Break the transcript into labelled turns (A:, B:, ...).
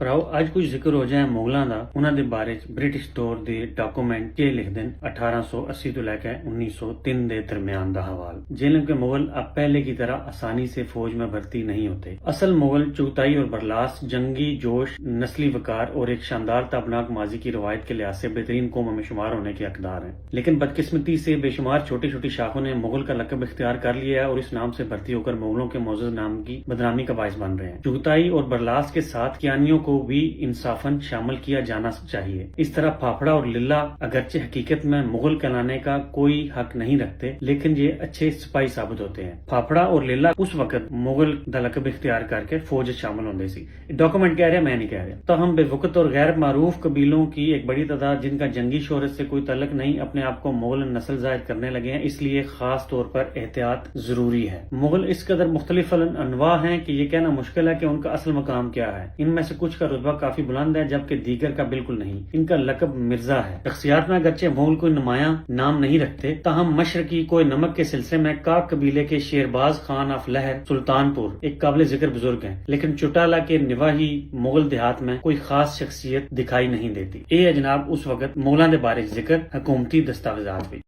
A: ਭਰਾਓ ਅੱਜ ਕੁਝ ਜ਼ਿਕਰ ਹੋ ਜਾਏ ਮੁਗਲਾਂ ਦਾ। ਉਹਨਾਂ ਦੇ ਬਾਰੇ ਚ ਬ੍ਰਿਟਿਸ਼ ਦੌਰ ਦੇ ਡਾਕੂਮੈਂਟ ਇਹ ਲਿਖਦੇ ਹਨ 1880 ਤੋਂ ਲੈ के 1903 ਦੇ दरमियान ਦਾ हवाल। जिनमें के मुगल अब पहले की तरह आसानी से फौज में भर्ती नहीं होते। असल मुगल चुगताई और बर्लास, जंगी जोश, नस्ली वकार और एक शानदार ताबनाक माजी की रवायत के लिहाज से बेहतरीन कौमों में शुमार होने के हकदार हैं। लेकिन बदकिस्मती से बेशुमार छोटी छोटी शाखों ने मुगल का लक़ब इख्तियार कर लिया है और इस नाम से भर्ती होकर मुगलों के मौजूद नाम की बदनामी का बायस बन रहे हैं। चुगताई और बर्लास के साथ कियानियों को भी इंसाफन शामिल किया जाना चाहिए। इस तरह फाफड़ा और लिल्ला अगरचे हकीकत में मुगल कहलाने का कोई हक नहीं रखते, लेकिन ये अच्छे सिपाही साबित होते हैं। फाफड़ा और लिल्ला उस वक्त मुगल दा लक़ब इख्तियार करके फौज शामिल होंगे सी। डॉक्यूमेंट कह रहे हैं, मैं नहीं कह रहा। तो हम बेवकत और गैर मारूफ कबीलों की एक बड़ी तादाद जिनका जंगी शोहरत से कोई तल्लक नहीं अपने आप को मुगल नस्ल जाहिर करने लगे हैं, इसलिए खास तौर पर एहतियात जरूरी है। मुगल इस कदर मुख्तलिफ अनवा हैं कि ये कहना मुश्किल है कि उनका असल मकाम क्या है। इनमें से कुछ का रुतबा काफी बुलंद है जबकि दीगर का बिल्कुल नहीं। इनका लक़ब मिर्जा है। शख्सियात में अगरचे मुगल कोई नुमाया नाम नहीं रखते, ताहम मशरकी कोई नमक के सिलसिले में काक कबीले के शेरबाज खान ऑफ लहर सुल्तानपुर एक काबिल जिक्र बुजुर्ग हैं, लेकिन चौटाला के निवाही मुगल देहात में कोई खास शख्सियत दिखाई नहीं देती। ये जनाब उस वक्त मुगलों के बारे जिक्र हुकूमती दस्तावेजात भी।